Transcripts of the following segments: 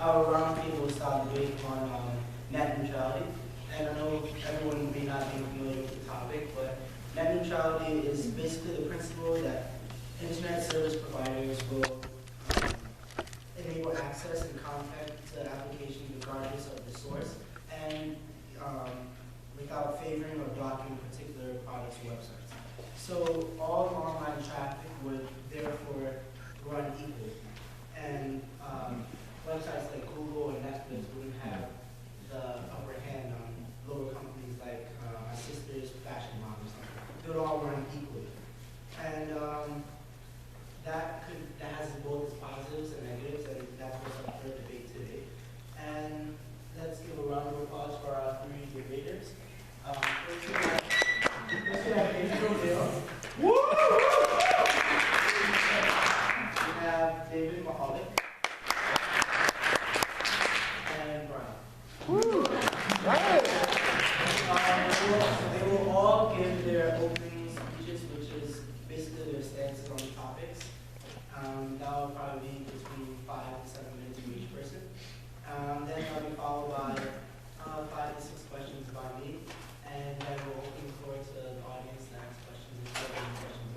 our roundtable style debate on net neutrality. And I know everyone may not be familiar with the topic, but net neutrality is basically the principle that internet service providers will enable access and content to applications regardless of the source, and without favoring or blocking particular products or websites. So all online traffic would therefore run equally. And websites like Google and Netflix wouldn't have the upper hand on lower companies like my sister's fashion models. They would all run equally. And that has both its positives and negatives, and that's what's up for debate today. And let's give a round of applause for our three debaters. First we have David O'Neill. We have David Mahalik. And Brian. They will all give their opening speeches, which is basically their stances on the topics. That will probably be between 5 to 7 minutes for each person. Then that will be followed by 5 to 6 questions by me, and then we'll open the floor to the audience to ask questions and take any questions.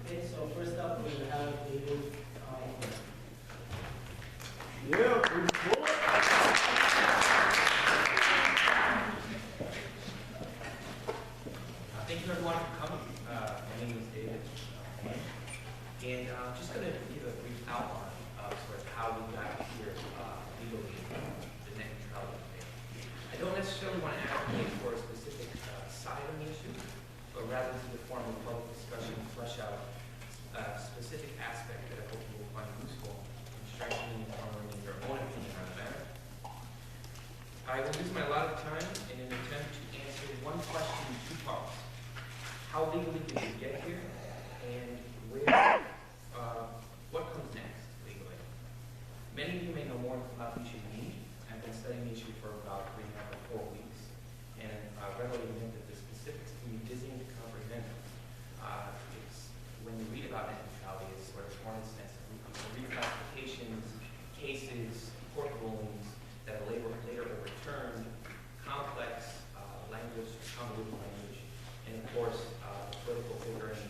Okay, so first up we have David. Thank you everyone for coming. My name is David, and I'm just going to give a brief outline of sort of how we got here legally, the net neutrality debate. I don't necessarily want to advocate for a specific side on the issue, but rather to the form of public discussion and flesh out a specific aspect that I hope you will find useful in strengthening and formulating your own opinion on the matter. I will use my allotted time in an attempt to answer one question in 2 parts. How legally did we get here, and what comes next legally? Many of you may know more about the issue than me. I've been studying the issue for about 3.5 or 4 weeks, and I readily admit that the specifics can be dizzying to comprehend. When you read about net neutrality, it's sort of hornet's nest of reclassifications, cases, court rulings that are later overturned, complex language, convoluted language, and of course, political figuring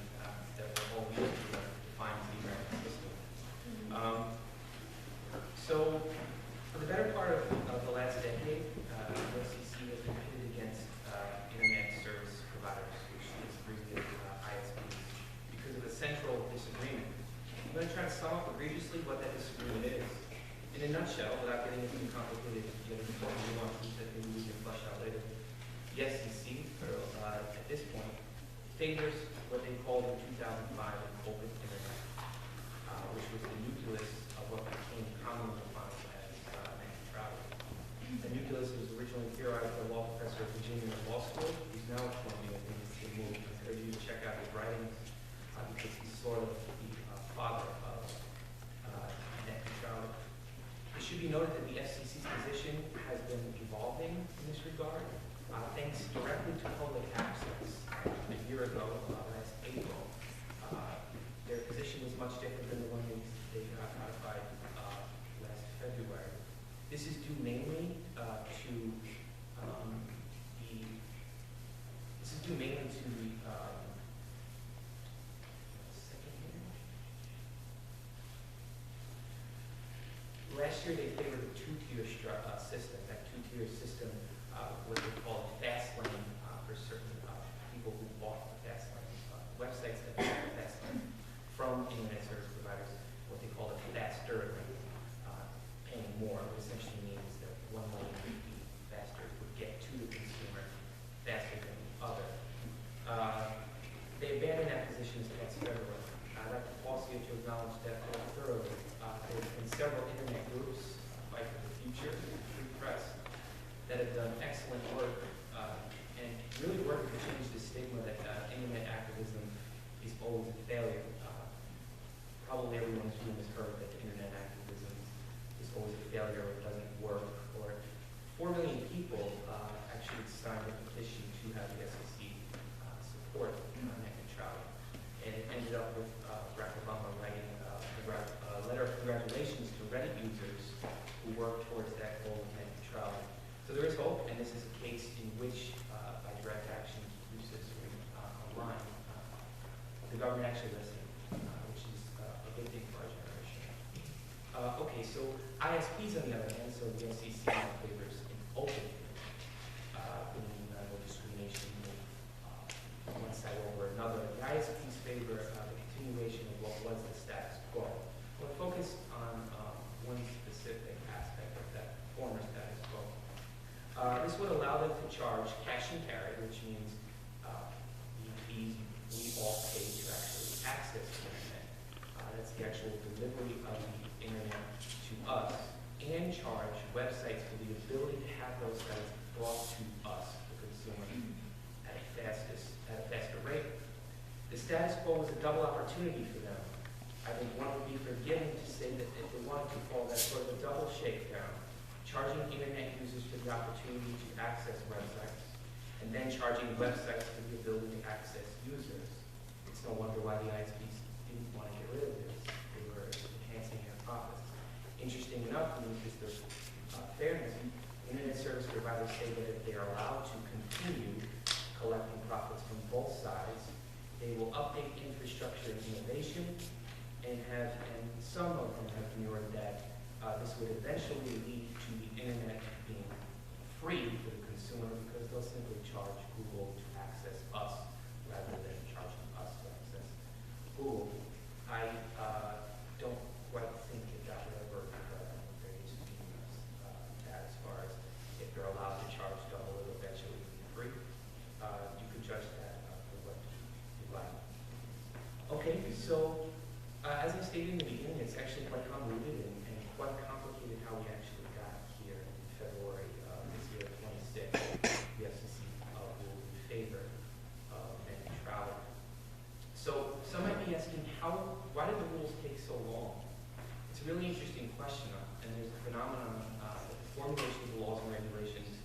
that we're all used to define the American system. So, for the better part of the last decade, the FCC has been pitted against internet service providers, which is briefly ISPs, because of a central disagreement. I'm going to try to sum up egregiously what that disagreement is. In a nutshell, without getting into complicated yet important nuances that maybe we can flesh out later, the FCC, at this point, favors what they called in 2005 an open internet, which was the nucleus of what became commonly defined as net neutrality. The nucleus was originally theorized by a law professor at Virginia Law School, who's now at Columbia. I think it's a movie. I encourage you to check out his writings because he's sort of the father of net neutrality. It should be noted that the FCC's position has been evolving in this regard, thanks directly to public access. A year ago, last April, their position was much different than the one they codified last February. This is due mainly last year they favored a two-tier system. That two-tier system was they called fast lane for certain people who bought the fast lane, websites that bought the fast lane from internet service providers, what they call a faster lane, paying more, which essentially means that one lane would be faster, would get to the consumer faster than the other. They abandoned that position this past February. I'd like to pause here to acknowledge that more thoroughly. There have been several internet groups, Fight for the Future, Free Press, that have done excellent work and really working to change the stigma that internet activism is always a failure. Probably everyone in this room has heard that internet activism is always a failure, or it doesn't work, or 4 million people actually signed a petition to have the SEC support net neutrality. And it ended up with Barack Obama writing a letter of congratulations to Reddit users work towards that goal of net neutrality. So there is hope, and this is a case in which, by direct action, uses online, the government actually listened, which is a good thing for our generation. Okay, so ISPs on the other hand, so the FCC favors an open, meaning no discrimination of one side over another. The ISPs favor the continuation of what was the status quo. We'll focus on one specific aspect of that former status quo. This would allow them to charge cash and carry, which means the fees we all pay to actually access the internet. That's the actual delivery of the internet to us, and charge websites for the ability to have those sites brought to us, the consumer, at a faster rate. The status quo was a double opportunity for them. I think one would be forgiving to say that if they wanted to call that sort of a double shakedown, charging internet users for the opportunity to access websites, and then charging websites for the ability to access users. It's no wonder why the ISPs didn't want to get rid of this. They were enhancing their profits. Interesting enough, in the interest of fairness, internet service providers say that if they are allowed to continue collecting profits from both sides, they will update infrastructure and innovation, and some of them have mirrored that this would eventually lead to the internet being free for the consumer because they'll simply charge Google to access us rather than charging us to access Google. I don't quite think that would ever occur. There is that as far as if they're allowed to charge double, it'll eventually be free. You could judge that for what you like. Okay, so as I stated in the beginning, it's actually quite convoluted and quite complicated how we actually got here in February this year, 26. The FCC ruled in favor of net neutrality. So some might be asking, why did the rules take so long? It's a really interesting question, and there's a phenomenon that the formulation of laws and regulations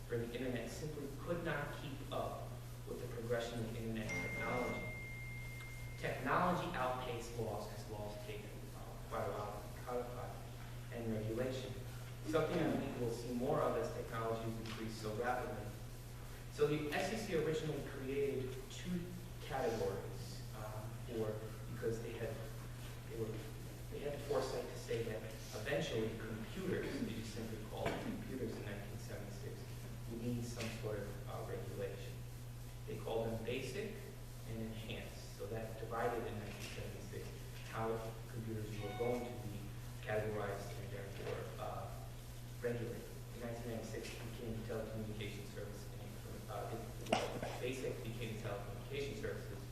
for the internet simply could not keep up with the progression of internet technology. Technology outpaced laws as laws take quite a while to codify and regulation. Something I think we'll see more of as technology increase so rapidly. So the FCC originally created two categories because they had the foresight to say that eventually computers, they just simply called computers in 1976, would need some sort of regulation. They called them basic and enhanced. So that divided in 1976 how computers were going to be categorized and therefore regulated. In 1996, it became the telecommunication service, basic became telecommunication services,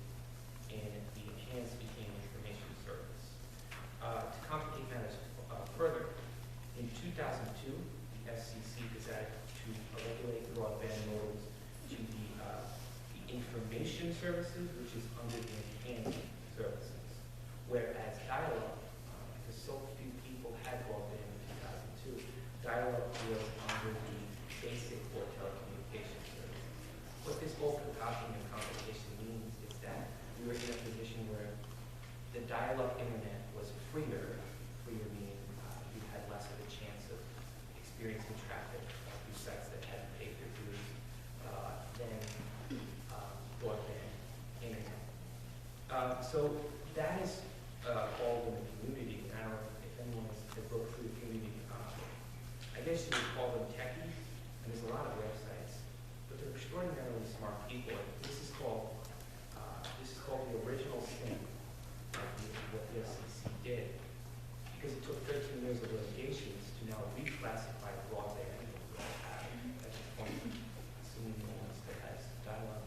and the enhanced became information service. To complicate matters further, in 2002, the FCC decided to regulate broadband modems to the information services, which is under the enhanced services. Whereas dial-up, because so few people had broadband in 2002, dial-up was under the basic or telecommunication service. What this whole cacophony of complication means is that we were in a position where the dial-up internet was freer meaning you had less of a chance of experiencing traffic through sites that had to pay for dues than broadband internet. So that is called in the community, and I don't know if anyone has looked through the community. I guess you would call them techies, and there's a lot of websites, but they're extraordinarily smart people. And this is called the original sin of what the FCC did, because it took 13 years of litigations to now reclassify broadband at this point, assuming no one still has dial-up,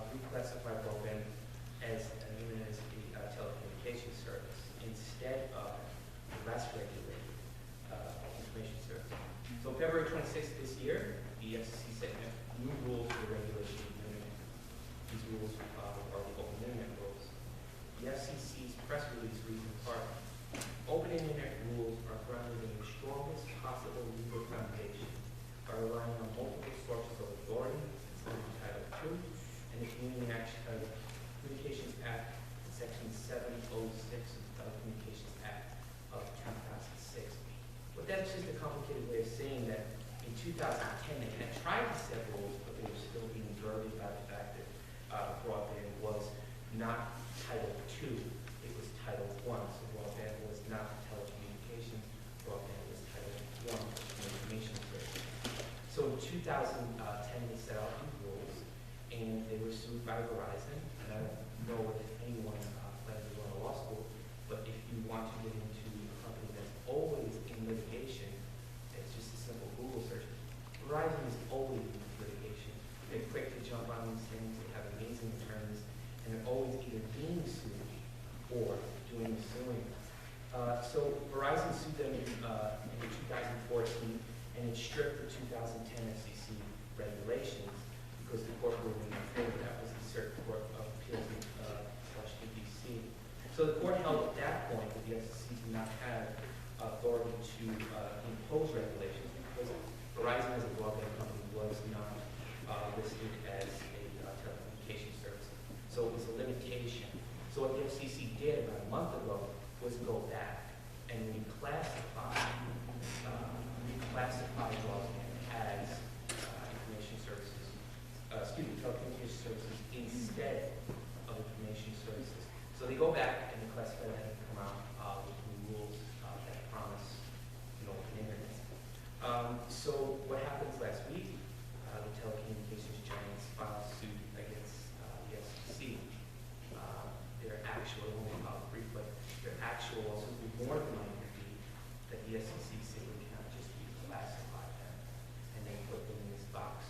reclassify broadband as a telecommunication service instead of the less regulated information service. So February 26th this year, the FCC set new rules for the regulation of the internet. These rules are the open internet rules. The FCC's press release reads in part, open internet rules are grounded in the strongest possible legal foundation by relying on multiple sources of authority, including Title II, and the Communications Act, Section 706 of the Telecommunications Act of 2006. What that's just a saying that in 2010 they had tried to set rules, but they were still being diverted by the fact that broadband was not Title II, it was Title I. So broadband was not telecommunications, broadband was Title I, information service. So in 2010 they set out these rules, and they were sued by Verizon. And I don't know if anyone plans to go to law school, but if you want to get into a company that's always in litigation, it's just a simple Google search. Verizon is always in litigation. They're quick to jump on these things. They have amazing attorneys, and they're always either being sued or doing the suing. So Verizon sued them in 2014, and it stripped the 2010 FCC regulations because the court ruled in favor. That was the Circuit Court of Appeals in Washington, D.C. So the court held at that point that the FCC did not have authority to impose regulations because Verizon as a broadband company was not listed as a telecommunications service. So it was a limitation. So what the FCC did about a month ago was go back and reclassify broadband as information services, telecommunication services instead of information services. So they go back and they classify that and come out with new rules that promise, an internet. So what happens last week? The telecommunications giants filed suit against the FCC. Their actual, I won't file a brief, but their actual lawsuit would be more than likely be that the FCC simply cannot just reclassify them and then put them in this box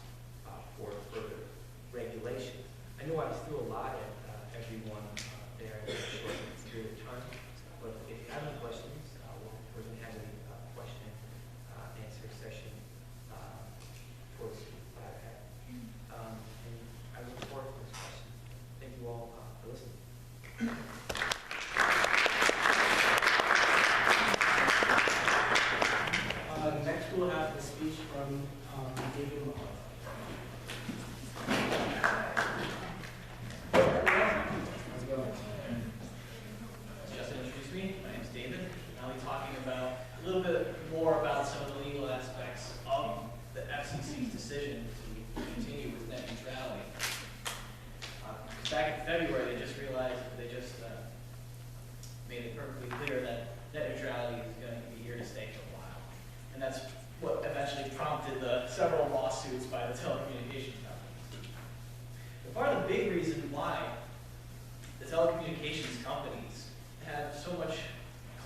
for further regulation. I know I threw a lot at everyone there in a short period of time, but if you have any questions, we're going to have a question answer session towards the latter half. And I look forward to this question. Thank you all for listening. Next we'll have the speech from David Mahoney. How's it going? Justin introduced me. My name is David. I'll be talking about a little bit more about some of the legal aspects of the FCC's decision to continue with net neutrality. Back in February, they just made it perfectly clear that net neutrality is going to be here to stay for a while. And that's what eventually prompted the several lawsuits by the telecommunications companies. But part of the big reason why the telecommunications companies have so much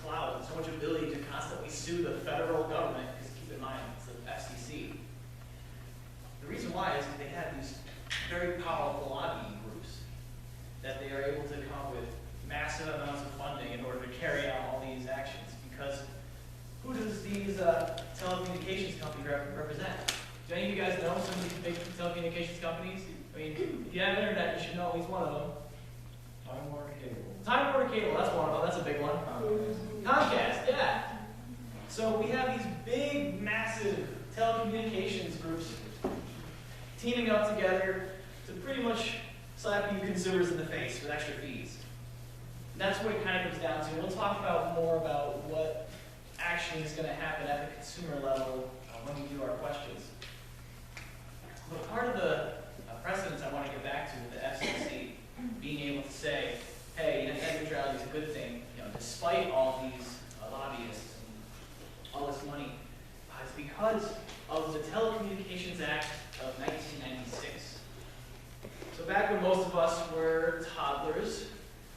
clout and so much ability to constantly sue the federal government, because keep in mind, it's the FCC. The reason why is that they have these very powerful lobbying groups that they are able to come up with massive amounts of funding in order to carry out all these actions. Because who does these telecommunications companies represent? Do any of you guys know some of these big telecommunications companies? I mean, if you have internet, you should know at least one of them. Time Warner Cable. Time Warner Cable, that's one of them. That's a big one. Comcast, yeah. So we have these big, massive telecommunications groups teaming up together to pretty much slap you consumers in the face with extra fees. And that's what it kind of comes down to. We'll talk about more about what actually is going to happen at the consumer level when we do our questions. But part of the precedence I want to get back to with the FCC being able to say, hey, net neutrality is a good thing, despite all these lobbyists and all this money, is because of the Telecommunications Act of 1996. So back when most of us were toddlers,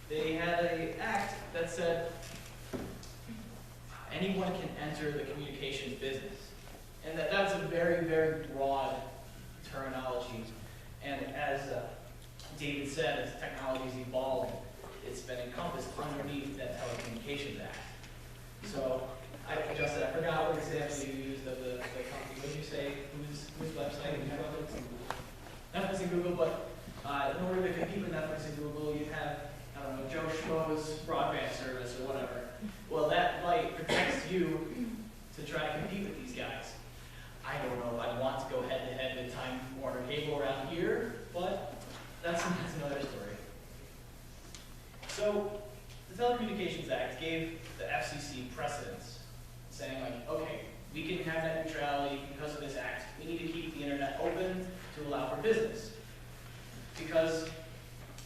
they had an act that said anyone can enter the communications business. And that's a very, very broad terminology. And as David said, as technology is evolving, it's been encompassed underneath that Telecommunications Act. So, Justin, I forgot what example you used of the company. What did you say? Whose website? Netflix and Google, but in order to compete with Netflix and Google, you have, I don't know, Joe Schmo's broadband service or whatever. Well, that light protects you to try to compete with these guys. I don't know if I want to go head-to-head with Time Warner Cable around here, but that's another story. So, the Telecommunications Act gave the FCC precedence, saying like, okay, we can have net neutrality because of this act. We need to keep the internet open to allow for business. Because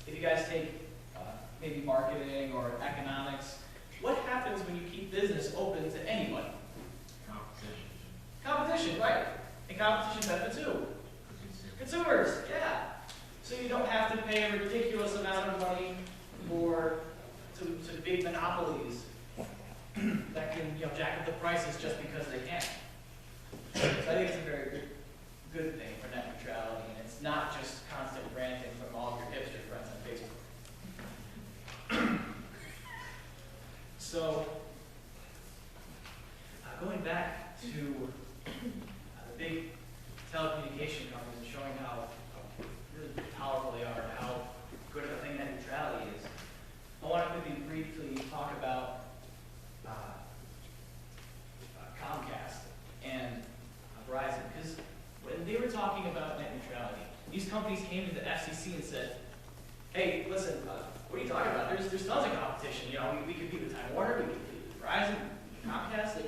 if you guys take maybe marketing or economics, what happens when you keep business open to anybody? Competition, right. And competition benefits who? Consumers, yeah. So you don't have to pay a ridiculous amount of money to big monopolies that can jack up the prices just because they can. So I think it's a very good thing for net neutrality, and it's not just constant ranting from all of your hipster friends on Facebook. So, going back to the big telecommunication companies and showing how really powerful they are and how good of a thing net neutrality is, I want to quickly briefly talk about Comcast and Verizon, because when they were talking about net neutrality, these companies came to the FCC and said, hey, listen, what are you talking about? There's tons of competition. We compete with Time Warner, we compete with Verizon, Comcast,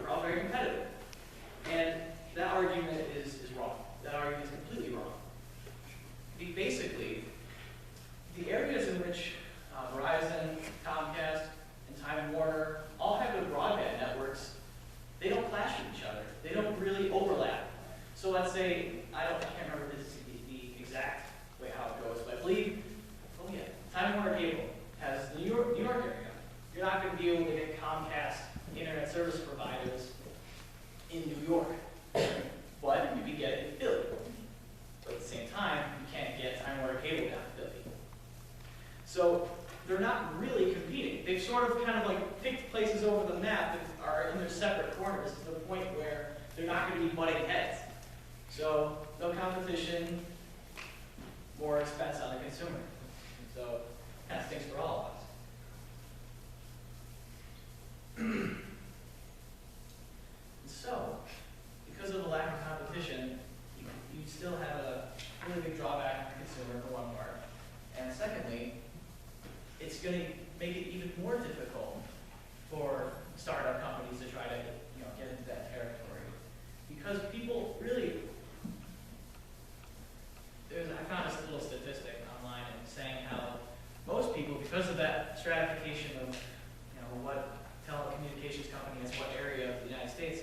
we're all very competitive. And that argument is wrong. That argument is completely wrong. Basically, the areas in which Verizon, Comcast, and Time Warner all have good broadband networks, they don't clash with each other. They don't really overlap. So let's say, I can't remember the exact way how it goes, but I believe, Time Warner Cable has the New York area. You're not going to be able to get Comcast internet service providers in New York, but you can get it in Philly. But at the same time, you can't get Time Warner Cable down in Philly. So they're not really competing. They've sort of kind of like picked places over the map that are in their separate corners to the point where they're not going to be butting heads. So no competition, more expense on the consumer. So it kind of stinks for all of us. So, because of the lack of competition, you still have a really big drawback on the consumer for one part. And secondly, it's going to make it even more difficult for startup companies to try to get into that territory. Because people really, I found this little statistic online and saying how most people, because of that stratification of what telecommunications company is what area of the United States,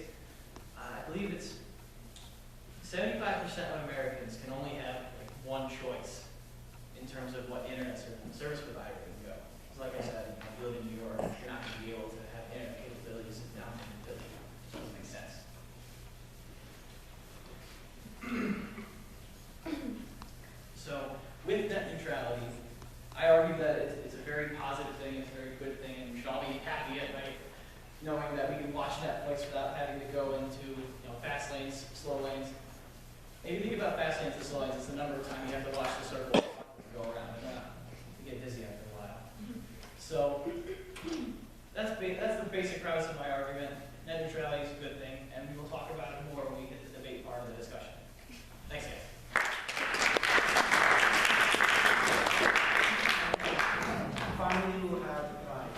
I believe it's 75% of Americans can only have one choice in terms of what internet service provider can go. So like I said, if you live in New York, you're not going to be able to have internet capabilities down in Philly. Doesn't make sense. So with net neutrality, I argue that it's a very positive thing, it's a very good thing, and we should all be happy at night knowing that we can watch Netflix without having to go into fast lanes, slow lanes. If you think about fast lanes and slow lanes, it's the number of time you have to watch the circle go around and around. You get dizzy after a while. So that's the basic premise of my argument. Net neutrality is a good thing, and we will talk about it more when we get to the debate part of the discussion. Thanks, guys. Finally, we'll have Ryan.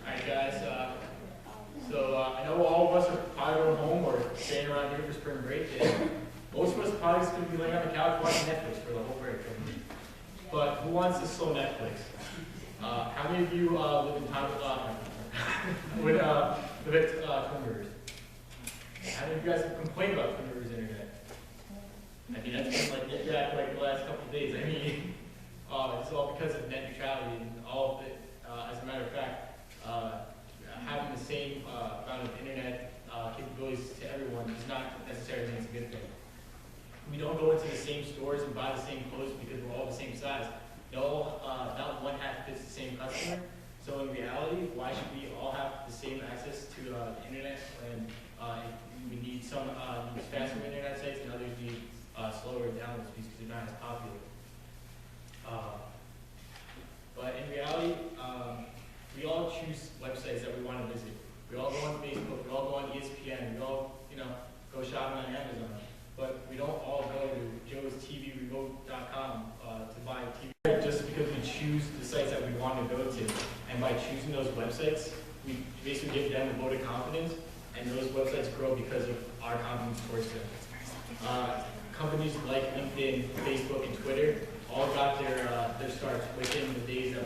Alright guys, I know all of us are probably going home or staying around here for spring break, and most of us probably just going to be laying on the couch watching Netflix for the whole break. But who wants to slow Netflix? How many of you live in town live at Twin Rivers? How many of you guys have complained about Twin Rivers internet? I mean, that's been like the last couple of days. I mean, it's all because of net neutrality and all of it. As a matter of fact, having the same amount of internet capabilities to everyone does not necessarily mean it's a good thing. We don't go into the same stores and buy the same clothes because we're all the same size. No, not one hat fits the same customer. So in reality, why should we all have the same access to the internet when we need some use faster internet sites and others need slower download speeds because they're not as popular. But in reality, we all choose websites that we want to visit. We all go on Facebook, we all go on ESPN, we all, go shopping on Amazon. But we don't all go to joestvrremote.com to buy a TV just because we choose choose the sites that we want to go to, and by choosing those websites, we basically give them a vote of confidence, and those websites grow because of our confidence towards them. Companies like LinkedIn, Facebook, and Twitter all got their starts within the days that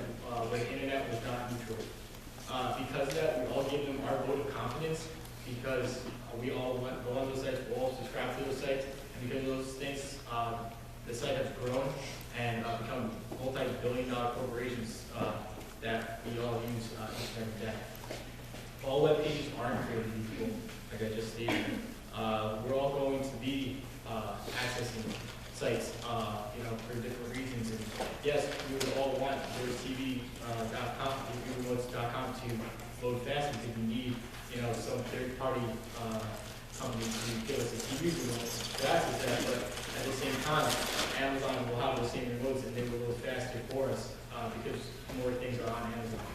when the internet was not neutral. Because of that, we all give them our vote of confidence, because we all go on those sites, we all subscribe to those sites, and because of those things, the site has grown and become multi-billion-dollar corporations that we all use each and every day. All web pages aren't created equal, like I just stated. We're all going to be accessing sites, for different reasons. And yes, we would all want TV.com, .com to load fast because we need, some third-party company to give us a TV remote to access that. But at the same time, Amazon will have those same remotes and they will load faster for us because more things are on Amazon.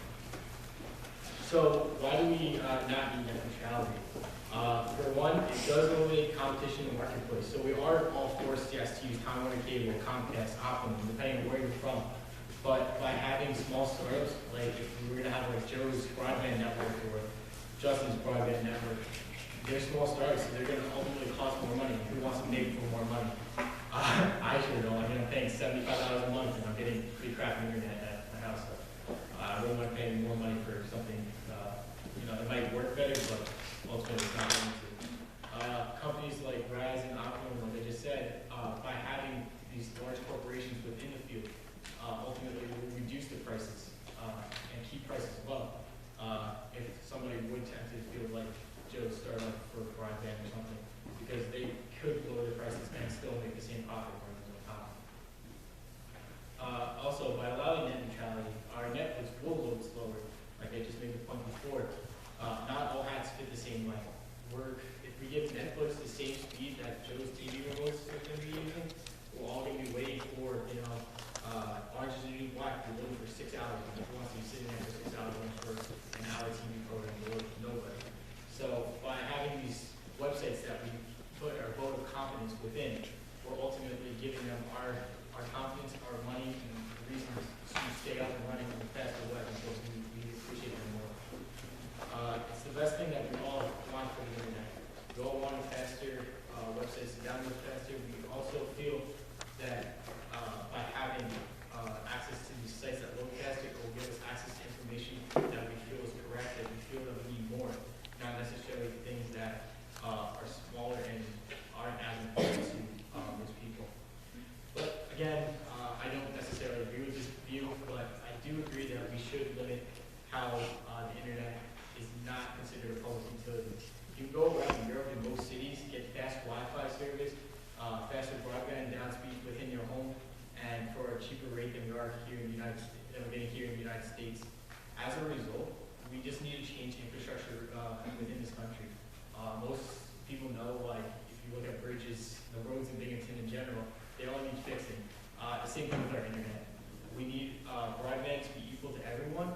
So why do we not need net neutrality? For one, it does eliminate competition in the marketplace. So we are all forced, yes, to use Time Warner Cable, Comcast, Optimum, depending on where you're from. But by having small startups, like if we were to have like Joe's broadband network or Justin's broadband network, they're small startups, so they're going to ultimately cost more money. Who wants to pay for more money? I sure don't. I'm paying $75 a month, and I'm getting pretty crappy internet at my house. So, I don't want to pay more money for something. It might work better, but ultimately it's not going to. Companies like Verizon, Optimum, like I just said, by having these large corporations within the field, ultimately will reduce the prices and keep prices low. If somebody would tend to feel like Joe's startup for broadband or something, because they could lower the prices and still make the same profit margins on top. Also, by allowing net neutrality, our Netflix will load slower, like I just made the point before. Not all hats fit the same way. If we give Netflix the same speed that Joe's TV remotes are going to be using, we're all going to be waiting for, Orange is the New Black to load for 6 hours. And who wants to be sitting there for 6 hours for an hour TV program to load? Nobody. So by having these websites that we put our vote of confidence within, we're ultimately giving them our confidence, our money, and reasons to stay up and running on the faster web because we appreciate them more. It's the best thing that we all want for the internet. We all want faster websites to download faster. We also feel that by having access to these sites that load faster, it will give us access to information that we feel is correct, that we feel that we need more, not necessarily things that are smaller and aren't as important to most people. But again, I don't necessarily agree with this view, but I do agree that we should limit how the internet is not considered a public utility. You can go around Europe in most cities, get fast Wi-Fi service, faster broadband down speed within your home, and for a cheaper rate than we are here in the United States, As a result, we just need to change infrastructure within this country. Most people know, like, if you look at bridges, the roads in Binghamton in general, they all need fixing. The same thing with our internet. We need broadband to be equal to everyone,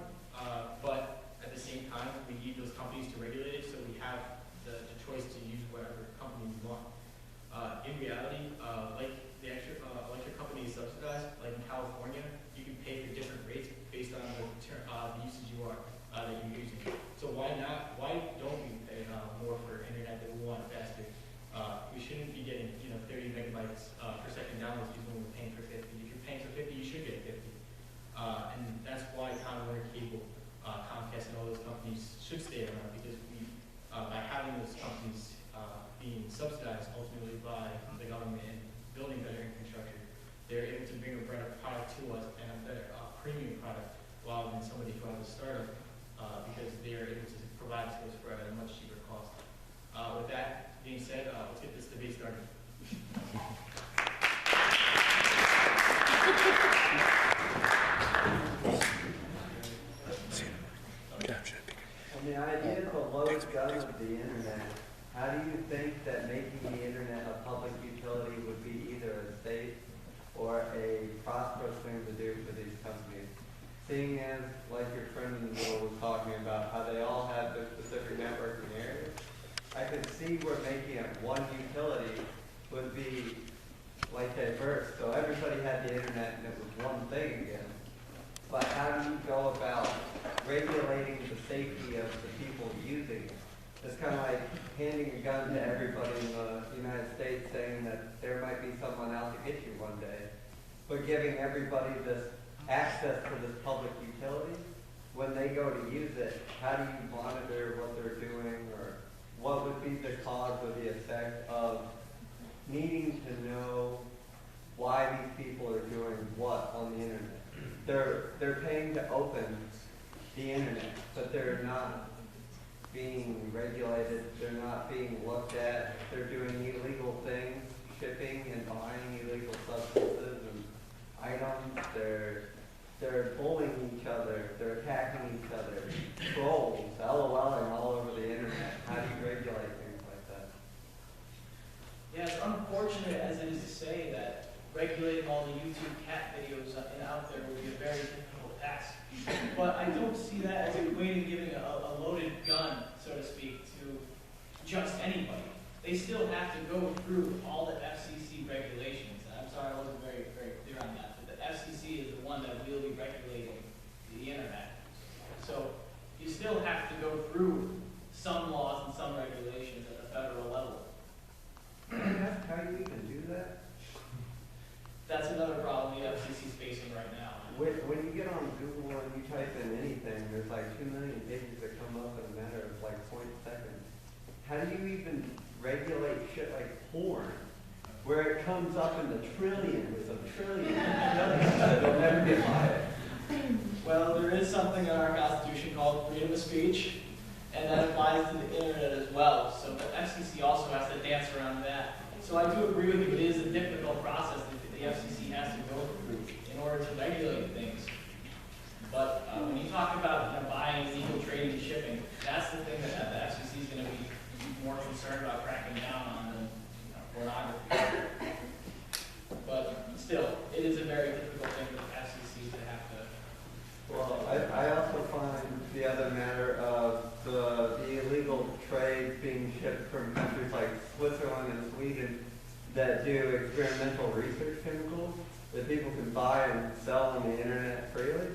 but at the same time, we need those companies to regulate it so we have the choice to use whatever company we want. In reality, like the electric company is subsidized, like in California, you can pay for different rates based on the usage that you're using. So why don't we pay more for internet that we want faster? We shouldn't be getting 30 megabytes per second download speeds when we're paying for 50. If you're paying for 50, you should get 50. And that's why Time Warner Cable, Comcast, and all those companies should stay around, because by having those companies being subsidized ultimately by the government and building better infrastructure, they're able to bring a better product to us and a better premium product rather than somebody who has a startup, because they are able to provide to us for a much cheaper cost. With that being said, let's get this debate started. On the idea of the lowest gun of the internet, how do you think that making the internet a public utility would be either a safe or a prosperous thing to do for these companies? Seeing as, like your friend in the middle was talking about, how they all have their specific networking areas, I could see where making it one utility would be like diverse. So everybody had the internet and it was one thing again. but how do you go about regulating the safety of the people using it? It's kind of like handing a gun to everybody in the United States saying that there might be someone out to get you one day, but giving everybody this access to this public utility. When they go to use it, how do you monitor what they're doing, or what would be the cause or the effect of needing to know why these people are doing what on the internet? They're paying to open the internet, but they're not being regulated, they're not being looked at, they're doing illegal things, shipping and buying illegal substances and items, they're bullying each other, they're attacking each other, trolls, LOLing all over the internet. How do you regulate things like that? Yeah, it's unfortunate as it is to say that regulating all the YouTube cat videos out there would be a very difficult task. But I don't see that as equating giving a loaded gun, so to speak, to just anybody. They still have to go through all the FCC regulations. I'm sorry I wasn't very clear on that. But the FCC is the one that will be regulating the internet. So you still have to go through some laws and some regulations at the federal level. How do you even do that? That's another problem the FCC is facing right now. When you get on Google and you type in anything, there's like 2 million pages that come up in a matter of like 0.2 seconds. How do you even regulate shit like porn, where it comes up in the trillions of trillions that'll never get by it? Well, there is something in our Constitution called freedom of speech, and that applies to the internet as well. So the FCC also has to dance around that. So I do agree with you, it is a difficult process that the FCC has to go through in order to regulate things. But when you talk about buying, illegal trading, and shipping, that's the thing that the FCC is going to be more concerned about cracking down on than pornography. But still, it is a very difficult thing for the FCC to have to. Well, I also find the other matter of the illegal trade being shipped from countries like Switzerland and Sweden that do experimental research chemicals that people can buy and sell on the internet freely.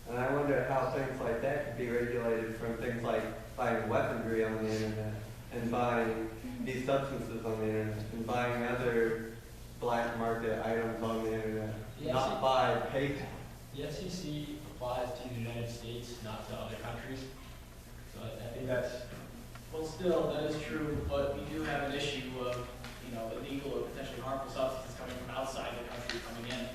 And I wonder how things like that could be regulated from things like buying weaponry on the internet and buying these substances on the internet and buying other black market items on the internet, not by PayPal. The FCC applies to the United States, not to other countries. So I think that's... Well, still, that is true, but we do have an issue of, illegal or potentially harmful substances coming from outside the country coming in.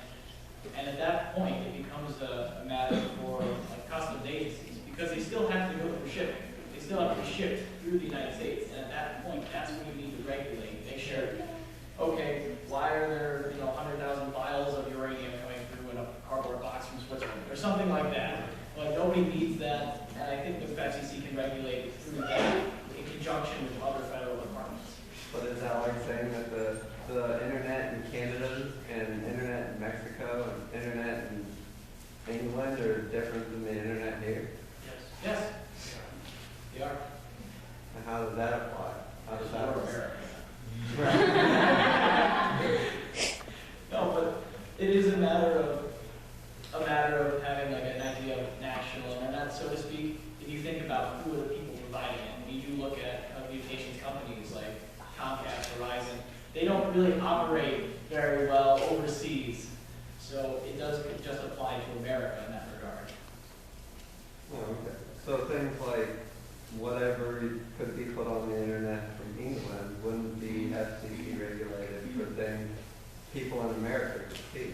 And at that point, it becomes a matter for customs agencies, because they still have to go through shipping. They still have to be shipped through the United States. And at that point, that's when you need to regulate. Make sure, okay, why are there 100,000 vials of uranium coming through in a cardboard box from Switzerland, or something like that? Like, nobody needs that, and I think the FCC can regulate through that in conjunction with other federal departments. But is that like saying that the internet in Canada and internet in Mexico and internet in England are different than the internet here? Yes. They are. And how does that apply? How does that work? No, but it is a matter of having an idea of national internet, so to speak. If you think about who are the people providing it, and you do look at communications companies like Comcast, Verizon, they don't really operate very well overseas. So it does just apply to America in that regard. Oh, okay. So things like whatever could be put on the internet from England wouldn't be FCC regulated for things people in America could see.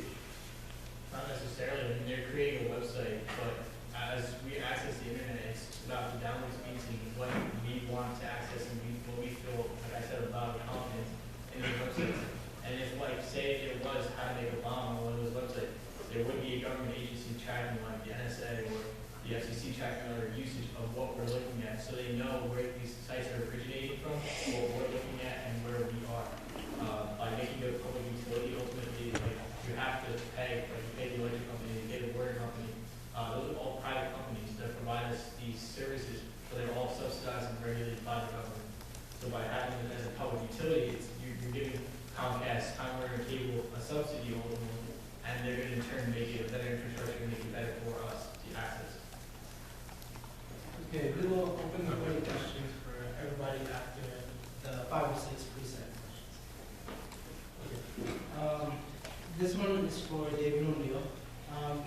Not necessarily. I mean, they're creating a website, but as we access the internet, it's about the download speeds and what we want to access and what we feel, like I said, about confidence in the websites. And if, say there was how to make a bomb on one of those websites, there would be a government agency tracking, like the NSA or the FCC tracking other usage of what we're looking at, so they know where these sites are originating from, what we're looking at, and where we are. By making it a public utility, ultimately, you have to pay, you pay the electric company, you pay the water company. Those are all private companies that provide us these services, but they're all subsidized and regulated by the government. So by having it as a public utility, you're giving Comcast, Time Warner Cable a subsidy ultimately, and they're going to in turn make make it better infrastructure, make it better for us to access. Okay, we will open the floor to questions for everybody after the 5 or 6 preset questions. Okay. This one is for David O'Neill.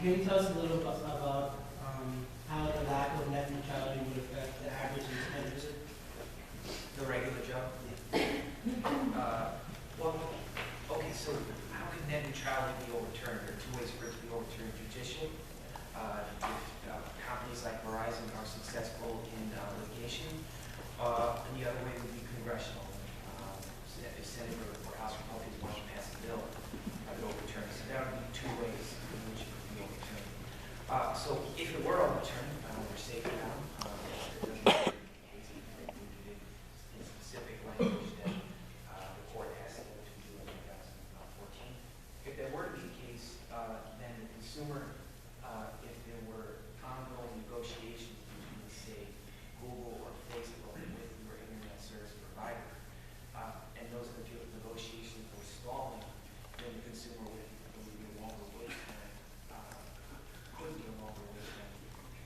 Can you tell us a little bit about how the lack of net neutrality would affect the average internet user? The regular Joe? Well, okay, so how can net neutrality be overturned? There are two ways for it to be overturned: judicial. If companies like Verizon are successful in litigation, and the other way would be congressional. If Senate or House Republicans want to pass a bill, to overturn it. So there would be two ways in which it could be overturned. So if it were overturned, we're safe now. It doesn't in specific language that the court has to do in 2014. If that were to be the case, then the consumer, if there were ongoing negotiations between, say, Google or Facebook with your internet service provider, and those negotiations were stalling, then the consumer would be a longer wait time, could be a longer wait time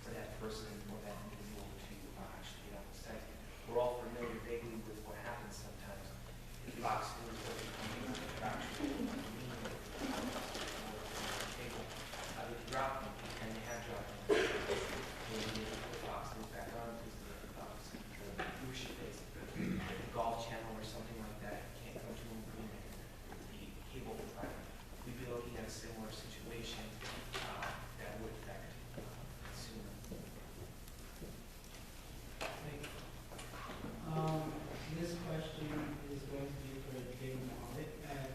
for that person or that individual to actually get on the site. We're all familiar vaguely with what happens sometimes. If Fox News doesn't come in with the actual cable, they drop them, and they have dropped them. They put Fox News back on because the viewership is the Golf Channel or something like that can't come to an agreement with the cable provider. We'd be looking at a similar situation that would affect consumer. This question is going to be for David Mohammed, and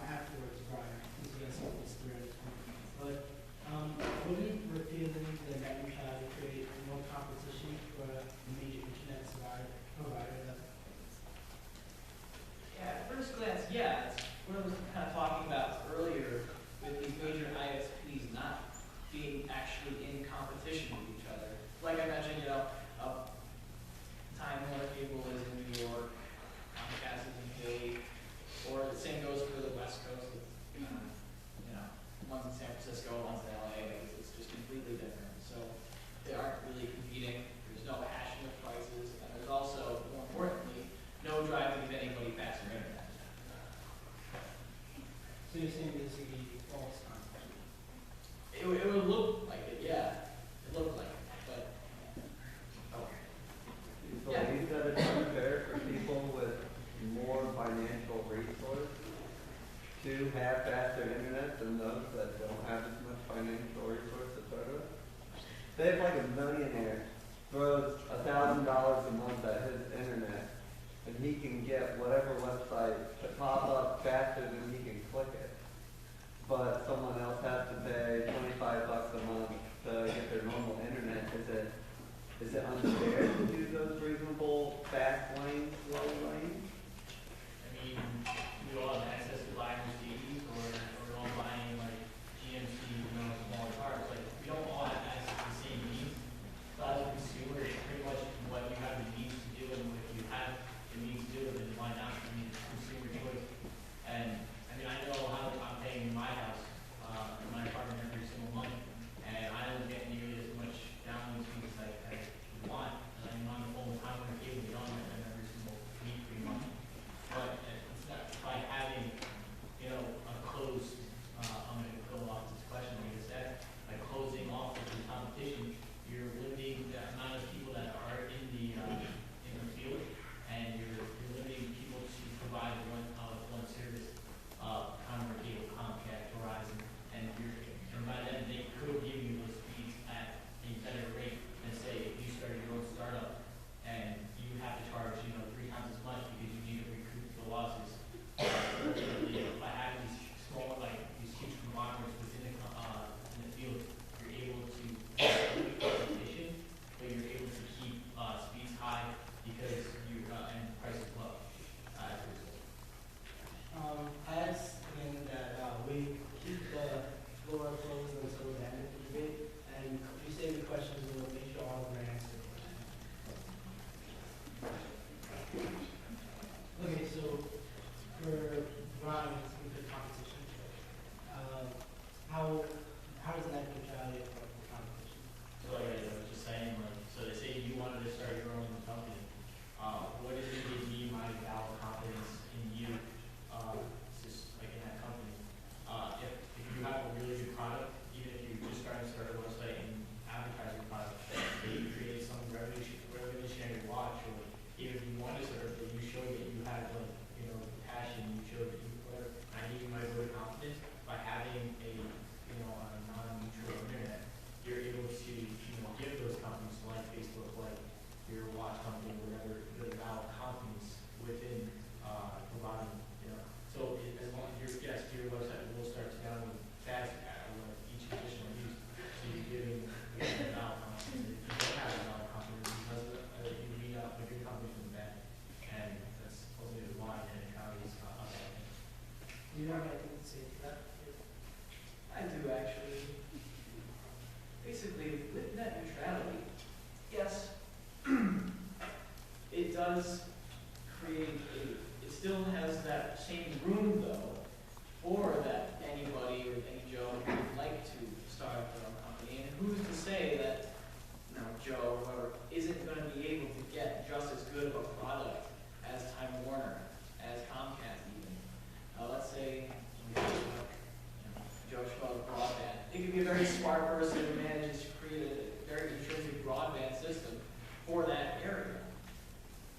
afterwards, Brian, who's going to speak this through. But wouldn't repealing the net neutrality create more competition for the major internet provider? Yeah, at first glance, yeah. It's what I was kind of talking about earlier with these major ISPs not being actually in competition with each other. Like I mentioned, Time Warner Cable is in New York, Comcast is in Hawaii, or the same goes for the West Coast. One's in San Francisco, one's in LA. It's just completely different. So they aren't really competing. There's no hashing of prices, and there's also, more importantly, no drive to give anybody faster internet. So you're saying this would be false competition? It would look like it, yeah. It looked like it, but Okay. Do you believe that it's unfair for people with more financial resources to have faster internet than those that don't have as much financial resources to start with? Say if like a millionaire throws $1,000 a month at his internet, and he can get whatever website to pop up faster than he can click it. But someone else has to pay $25 a month to get their normal internet. Is it unfair to do those reasonable fast lanes, slow lanes? I mean, we all have access to buying Mercedes or we're all buying like GMC, small cars. Like, we don't all have access to the same needs. So as a consumer, it's pretty much what you have the means to do, and if you have the means to do it, then why not? I mean, it's consumer choice. And I mean, I know how I'm paying my house, in my apartment every single month, and I don't get nearly as much download speed as I want. And I'm on the phone with Time Warner Cable, and it could be a very smart person who manages to create a very intrinsic broadband system for that area.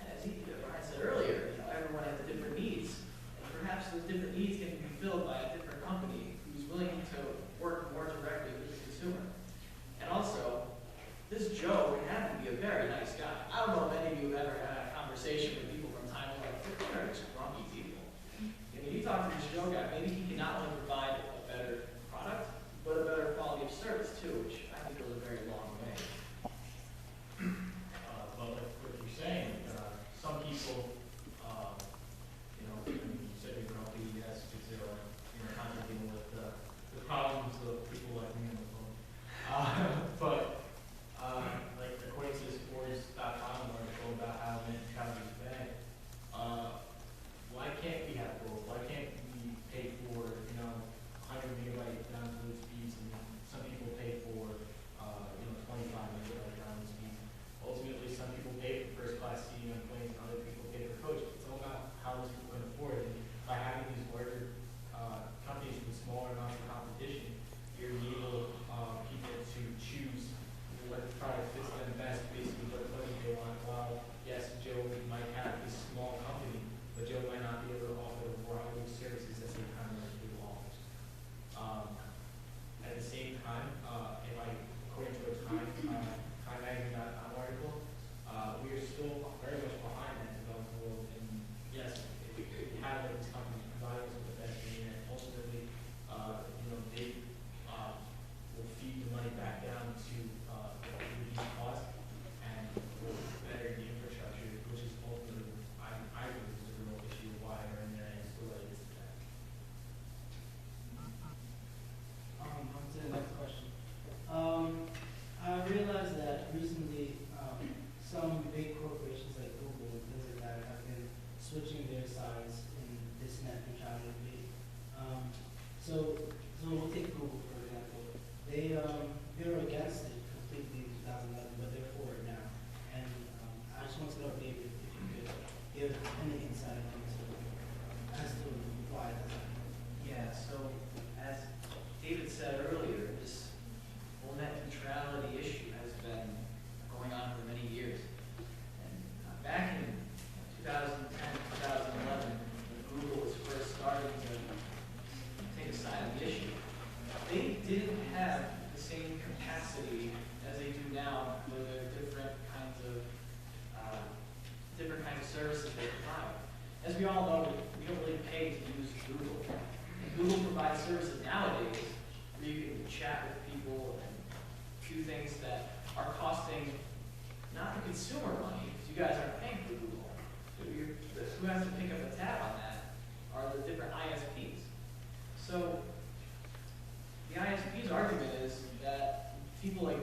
And as Brian said earlier, everyone has different needs, and perhaps those different needs can be filled by a different company who's willing to work more directly with the consumer. And also, this Joe would have to be a very nice guy. I don't know if any of you have ever had a conversation with people from time to time. They're just grumpy people. And if you talk to this Joe guy, maybe he can not only provide a better product, but a better quality of service too, which I think goes a very long way. But like what you're saying, some people, you said you're grumpy, yes, because you're constantly dealing with the problems of people like me on the phone. But like according to this Forbes.com article about how neutrality is bad, why can't we have both? Why can't we pay for 100 megabyte download speeds, and some people pay for 25 megabyte download speeds? Ultimately, some people pay for first class seating on planes, and other people pay for coach. It's all about how those people can afford it. And by having these larger companies with smaller amounts of competition, you're able people to choose what product fits them best, basically what money they want. While yes, Joe might have this small company, but Joe might not be able to offer the variety of services that some kind of people offers. At the same time, according to a Time Magazine.com article, we are still very much behind that developing world. And yes, if we have like these companies providing us with the best internet, ultimately, they will feed the money back down to reduce costs and will better the infrastructure, which is ultimately, I believe, is a real issue why our internet is the way it is today. On to the next question. I realized that recently some big corporations like Google and things like that have been switching their sides in this net neutrality debate. So we'll take Google for example. They were against it completely in 2011, but they're for it now. And I just want to know, David, if you could give any insight as to why that's happening. Yeah, so as David said earlier, this whole net neutrality issue has been going on for many years. And back in 2010, 2011, when Google was first starting to take a side of the issue, they didn't have the same capacity as they do now for the different kinds of services they provide. As we all know, we don't really pay to use Google. And Google provides services nowadays where you can chat with people and do things that are costing not the consumer money, because you guys aren't paying for Google. Who has to pick up the tab on that are the different ISPs. So the ISP's argument is that people like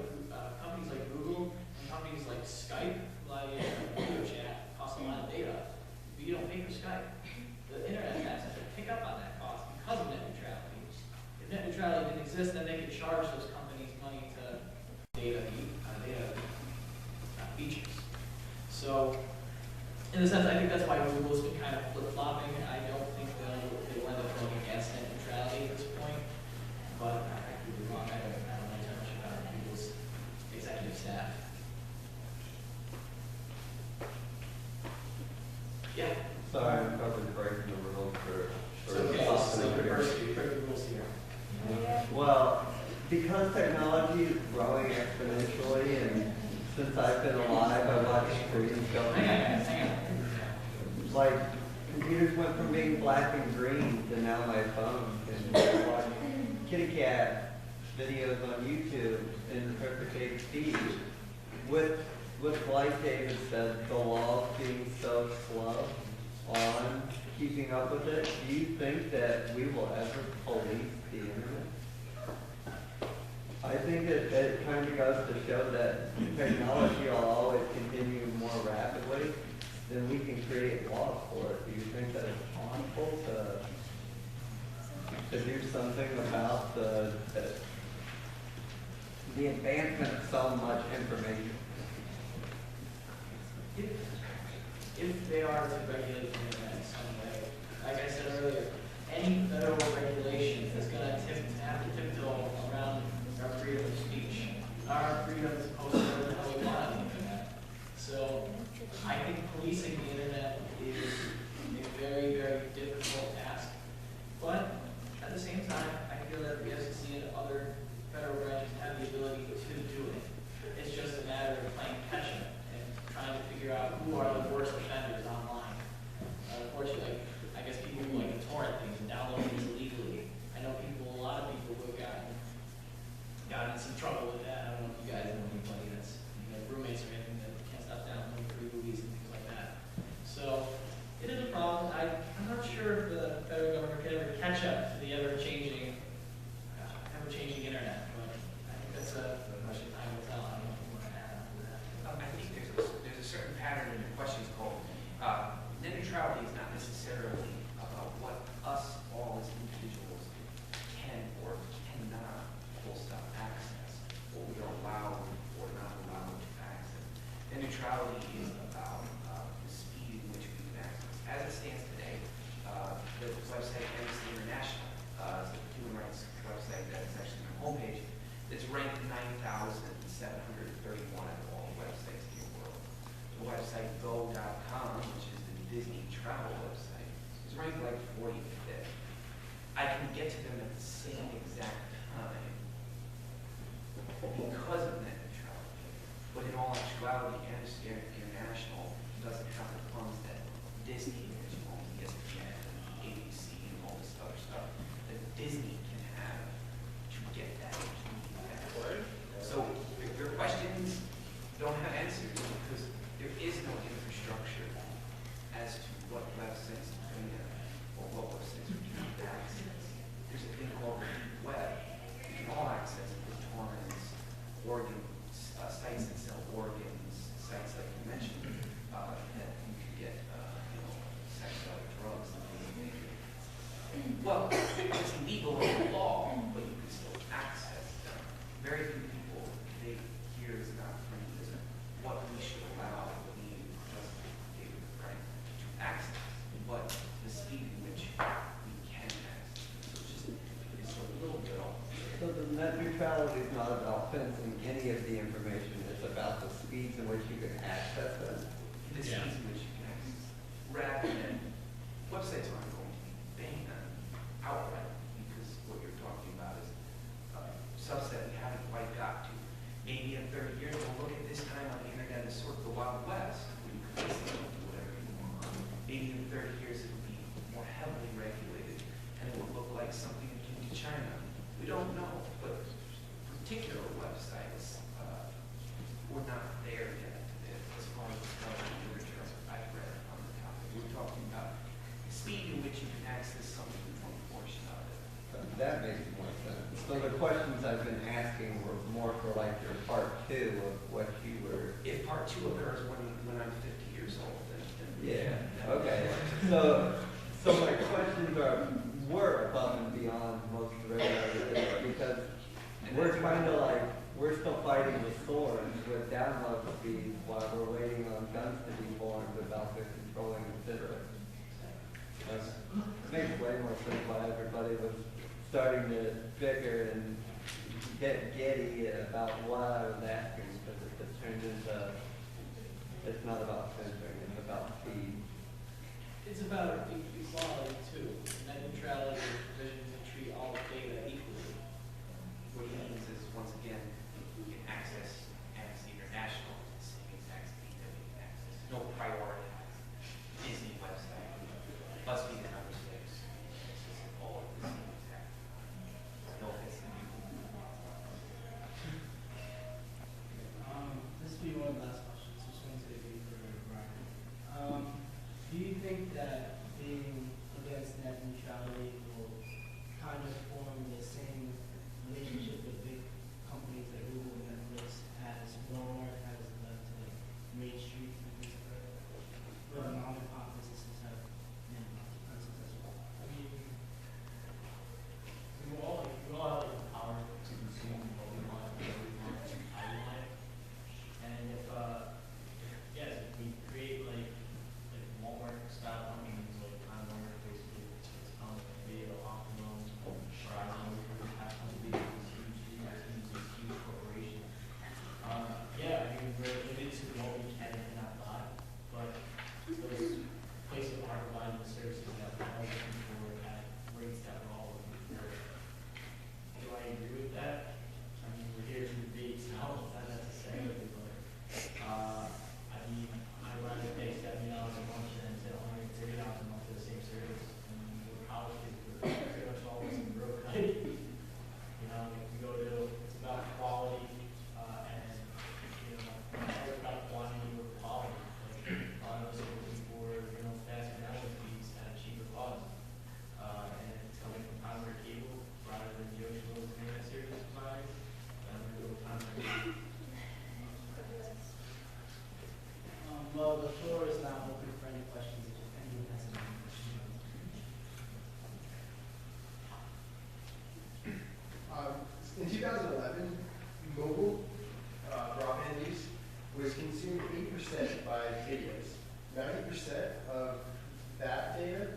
companies like Google and companies like Skype, like video chat, cost a lot of data, but you don't pay for Skype. The internet has to pick up on that cost because of net neutrality. If net neutrality didn't exist, then they could charge those companies money to data features. So, in a sense, I think that's why Google's been kind of flip-flopping. I don't think they will end up going against net neutrality at this point, but I could be wrong. I don't know too much about Google's executive staff. Yeah. Sorry, I'm probably breaking the rules for. It's okay. This is a university. We break the rules here. Well, because technology is growing exponentially, and since I've been alive, I've watched screens go. Hang on. Like, computers went from being black and green to now my phone can watch kitty cat videos on YouTube in perfect HD. With like David said, the laws being so slow on keeping up with it, do you think that we will ever police the internet? I think it kind of goes to show that technology will always continue more rapidly than we can create laws for it. Do you think that it's possible to do something about the advancement of so much information? If they are to regulate the internet in some way, like I said earlier, any federal regulation is going to have to tiptoe around our freedom to post whatever the hell we want on the internet. So I think policing the internet is a very, very difficult task. But at the same time, I feel that the FCC and other federal branches have the ability to do it. It's just a matter of playing catch up and trying to figure out who are the worst offenders online. Unfortunately, I guess people who like to torrent things and download things illegally. I know a lot of people who have gotten in some trouble with that. I don't know if you guys know anybody that's roommates or anything that can't stop downloading free movies and things like that. So it is a problem. I'm not sure if the federal government can ever catch up to the ever-changing internet. But I think that's a question time will tell. I don't know if you want to add on to that. I think there's a certain pattern in your questions called net neutrality is not necessarily about what us all as individuals can or cannot full stop access, what we are allowed or not allowed to access. Net neutrality is about the speed in which we can access. As it stands today, the website Amnesty International is a human rights website that is actually on the homepage. It's ranked 9,731 out of all the websites in the world. The website Go.com, which is the Disney travel website, is ranked like 45th. I can get to them at the same exact time because of net neutrality. But in all actuality, Amnesty International doesn't have the funds that Disney, which owns ESPN, ABC, and all this other stuff, that Disney can have to get that. So your questions don't have answers because there is no infrastructure as to what websites to bring in or what websites we can access. There's a thing called the deep web. We can all access the torrents, sites that sell organs, sites like you mentioned, that you can get, psychedelic drugs and things. Well, it's illegal in law, but you can still access them. Very few people debate here is not framed as what we should allow or we just give the right to access, but the speed in which we can access. So it's a little bit off. So the net neutrality is not about fencing any of the information, it's about the speeds in which you can access it. The speeds in which you can access. Rather than websites aren't going to be banned outright because what you're talking about is a subset we haven't quite got to. Maybe in 30 years we'll look at this time on the internet as sort of the Wild West, where you can basically do whatever you want. Maybe in 30 years it'll be more heavily regulated and it will look like something akin to China. We don't know, but particular websites, we're not there yet as far as the literature I've read on the topic. We're talking about the speed in which you can access something in one portion of it. That makes more sense. So the questions I've been asking were more for like your part two of what you were. If part two occurs when I'm 50 years old, then Yeah, okay. So my questions were above and beyond most regular debate because we're kind of like, we're still fighting with swords with download speeds while we're waiting on guns to be formed about the controlling considerate. It makes way more sense why everybody was starting to bicker and get giddy about what I was asking because it just turned into, it's not about censoring, it's about speed. It's about equality too. Net neutrality is provision to treat all data equally. what it means is, once again, we can access Amnesty International at the same exact speed that we can access. No priority. Disney website, BuzzFeed and other sites. It's all at the same exact. No offense to you. This will be one of the last questions. This one's going to be for Brian. Do you think that being against net neutrality will kind of form the same relationship with big companies like Google and Netflix as Walmart has mobile broadband use was consumed 8% by videos. 90% of that data,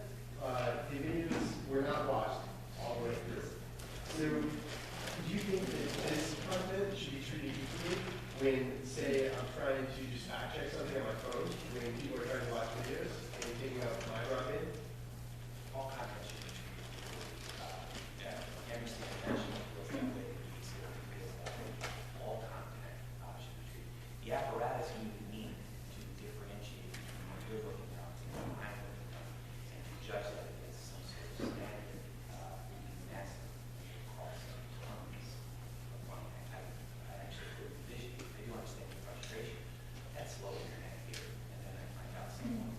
the videos were not watched all the way through. So, do you think that this content should be treated equally when, say, I'm trying to just fact check something on my phone, when people are trying to watch videos and taking up my broadband? All content should be treated. Yeah, I understand that should be that way. All content should be treated. The apparatus you need to differentiate between what you're looking at and what I'm looking at, and to judge that against some sort of standard, that's cost tons of money. I actually could envision, I do understand the frustration. That's slow internet here, and then I find out someone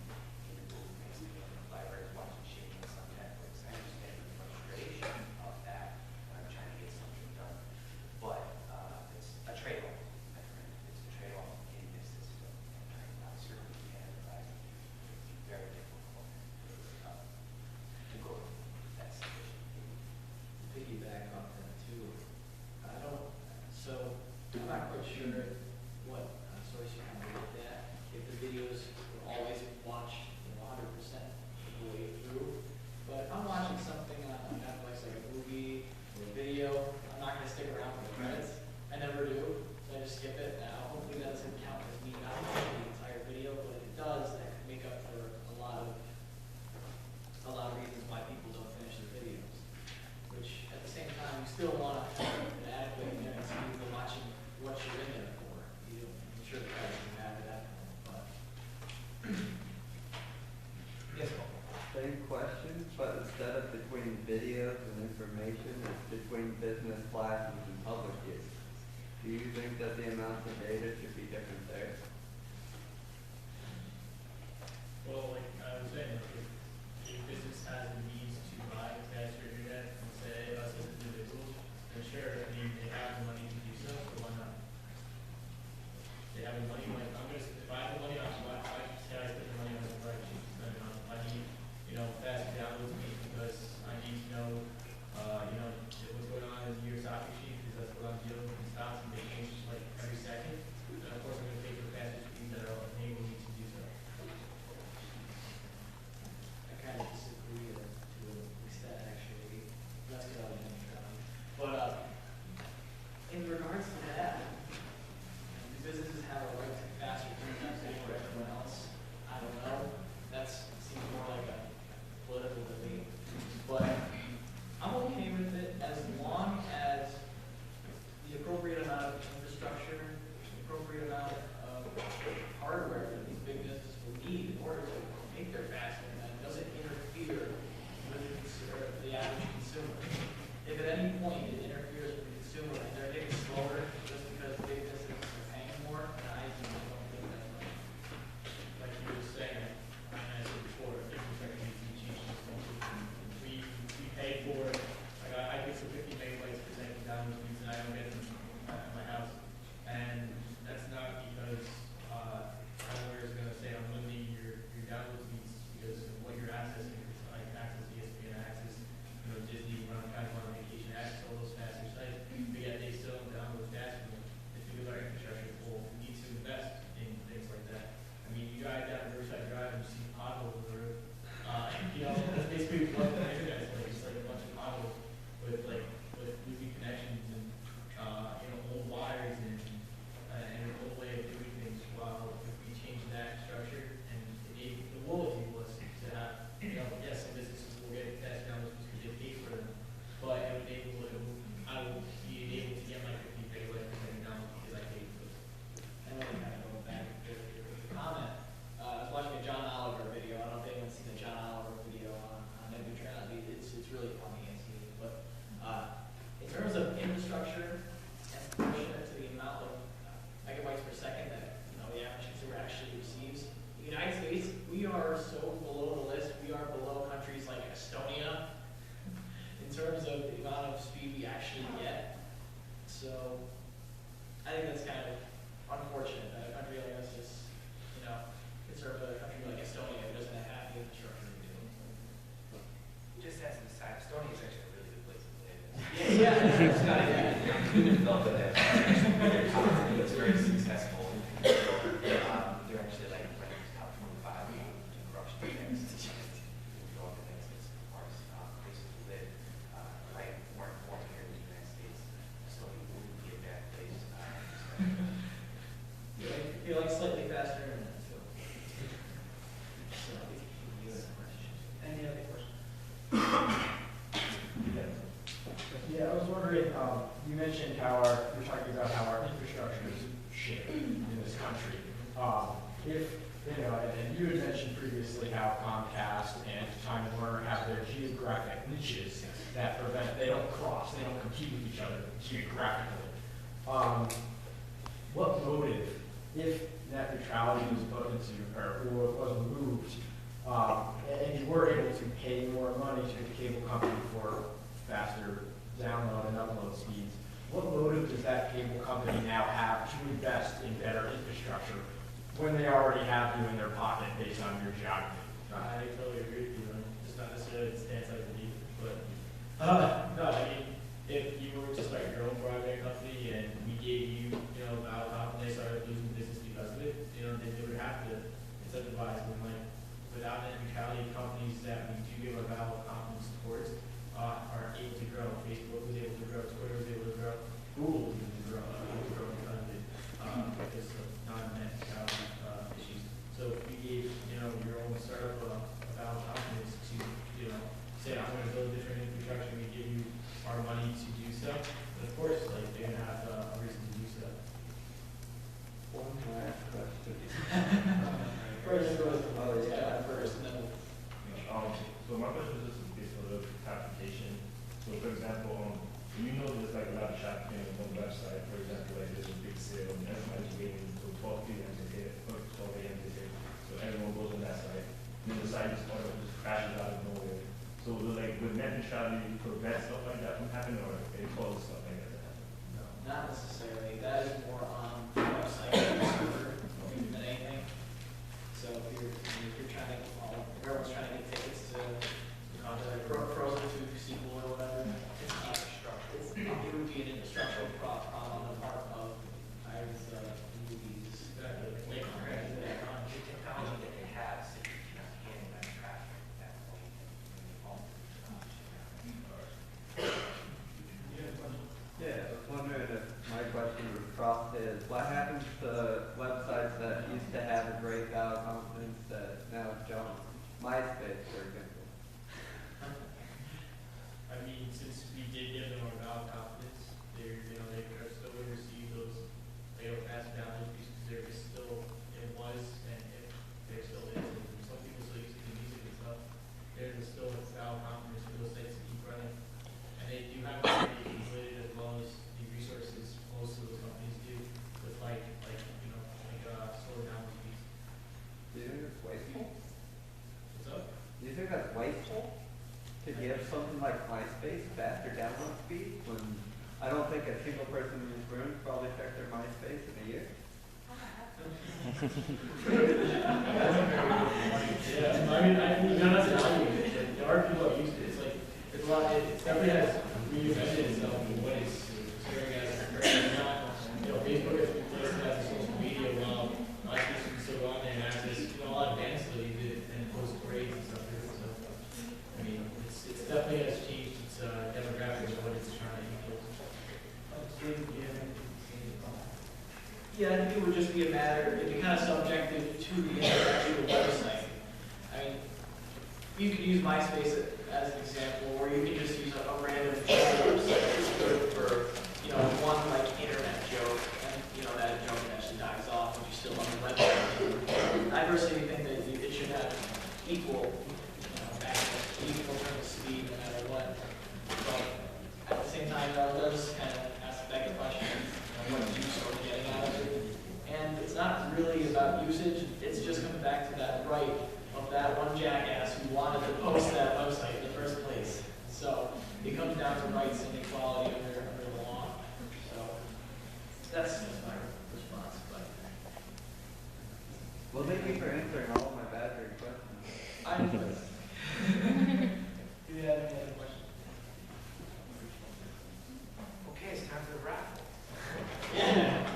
in the booth next to me in the library is watching Shameless on Netflix. I understand the frustration of that. I'm trying to get something done, but it's a trade-off, my friend. It's a trade-off in this system, and I certainly can advise you. It'd be very difficult to go through that situation. Piggyback on that too. So I'm not quite sure what source you kind of looked at. If the videos were always watched, 100% the way through. But if I'm watching something on Netflix, like a movie or a video, I'm not going to stick around for the credits. I never do. So I just skip it. Now, hopefully that doesn't count as me not watching the entire video, but if it does, that could make up for a lot of reasons why people don't finish their videos. Which, at the same time, you still want to have an adequate internet speed for watching what you're in there for. I'm sure the guys can have that, but Yes, Paul. Same question, but instead of between videos and information, it's between business classes and public use. Do you think that the amounts of data should be different there? Well, like I was saying, if business has the means to buy faster internet and say us as individuals, then sure, I mean, they have the money to do so, so why not? They have the money, like, if I have the money, I say I spend the money on the right, I should spend it on, I need, fast download speed because I need to know, what's going on in the New York Stock Exchange, because that's what I'm dealing with in stocks, and they change like every second. And of course, I'm going to pay for faster speeds that are enable me to do so. I kind of disagree to an extent, actually. Let's get out of it. But in regards to that, do businesses have a right to faster internet than everyone else? I don't know. That seems more like a political debate. But I'm okay with it as long as the appropriate amount of infrastructure, the appropriate amount of hardware that these big businesses will need in order to make their fast internet doesn't interfere with the average consumer. If at any point it interferes with the consumer and they're getting slower just because big businesses are paying more, then I don't think that's right. Like you were saying, and I said before, infrastructure needs to be changed. We pay for, like I get some 50 megabytes per second download speeds and I don't get them at my house. And that's not because hardware is going to say I'm limiting your download speeds because of what you're accessing. It's like access ESPN, access Disney, when I'm trying to go on vacation, access all those faster sites. But yet they still don't download faster. It's because our infrastructure is full. We need to invest in things like that. I mean, you drive down Riverside Drive and you see potholes on the road. That's basically what the internet is like. It's like a bunch of potholes with losing connections and old wires and an old way of doing things. While if we change that structure and the goal, if you was to have, yes, some businesses will get fast downloads because they pay for them, but I would be able to get my 50 megabytes per second download because I paid for it. And then kind of going back to the comment, I was watching a John Oliver video. I don't know if anyone's seen the John Oliver video on net neutrality. It's really funny and seen. But in terms of infrastructure and proportionate to the amount of megabytes per second that the average consumer actually receives, the United States, we are so below the list. We are below countries like Estonia in terms of the amount of speed we actually get. So I think that's kind of unfortunate that a country like us is, conserve a country like Estonia who doesn't have the infrastructure we do. Just as an aside, Estonia is actually a really good place to live. Yeah. It's not a human development there. It's very successful. They're actually like top 25 corruption index. Go up the next as far as places to live. Like weren't born here in the United States, so we wouldn't be a bad place. You like slightly faster internet too. So, any other questions? Yeah, I was wondering, you mentioned how you're talking about how our infrastructure is shit in this country. If, you know, and you had mentioned previously how Comcast and Time Warner have their geographic niches that prevent, they don't cross, they don't compete with each other geographically. What motive, if net neutrality was put into, or was removed, and you were able to pay more money to the cable company for faster download and upload speeds, what motive does that cable company now have to invest in better infrastructure when they already have you in their pocket based on your geography? I totally agree with you. It's not necessarily the stance I believe, but no, I mean, if you were to start your own broadband company and we gave you, you know, valid and they started losing business because of it, you know, then they would have to incentivize them. Like, without net neutrality, companies that we do give our valid confidence towards are able to grow. Facebook was able to grow, Twitter was able to grow, Google was able to grow because of it, because of non-net neutrality issues. So if you gave, you know, your own startup a valid confidence to, you know, say, I'm going to build different infrastructure, we give you our money to do so, and of course, like, they're going to have a reason to do so. One last question. First, Oh, yeah. first, and then So my question is just based on the clarification. So for example, you know there's like a lot of shopping on one website, for example, like there's a big sale and everybody's waiting until 12 p.m. to hit, or 12 a.m. to hit. So everyone goes on that site. And then the site just crashes out of nowhere. So like would net neutrality prevent stuff like that from happening, or it causes stuff like that to happen? no, not necessarily. That is more on the website server than anything. So if you're trying to, everyone's trying to get tickets to, you know, the Frozen 2 sequel or whatever, it's not it would be an infrastructural problem on the part of movies. The technology that they have, so you can handle that traffic at that point. Yeah, I was wondering if my question was crossed is, what happens to websites that used to have a great valid confidence that now don't? MySpace, for example. I mean, since we did give them our valid confidence, they're, you know, they are still going to receive those, they don't pass down those pieces, there is still, it was, and if there still is, and some people still use it for music and stuff, there's still valid confidence for those sites to keep running. And they do have to be completed as well as the resources most of those companies do, with like, you know, slow down speeds. Do you think it's wasteful? What's up? Do you think that's wasteful? To give something like MySpace faster download speed when I don't think a single person in this room probably checked their MySpace in a year? Yeah, I mean, you know, that's an argument. There are people that use it. It's like, it's a lot, it definitely has reinvented itself in what it's serving as. It's not, you know, Facebook has replaced it as a social media while MySpace can still go on there and access, you know, a lot of bands still use it and post grades and stuff. So, I mean, it's definitely has changed its demographics of what it's trying to influence. Yeah, I think it would just be a matter, it'd be kind of subjective to the actual website. I mean, you could use MySpace as an example, or you could just use a random website for, you know, one like internet joke, and you know that joke actually dies off, but you still on the website. I personally think that it should have equal, access, equal terms of speed, no matter what. But at the same time, though, it does kind of ask back the question of what use are we getting out of it. And it's not really about usage, it's just coming back to that right of that one jackass who wanted to post that website in the first place. So it comes down to rights and equality under the law. So that's my response. But Well, thank you for answering all of my badgering questions. I'm do you have any other questions? Okay, it's time for the raffle. Yeah.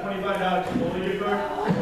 $25 to pull your car?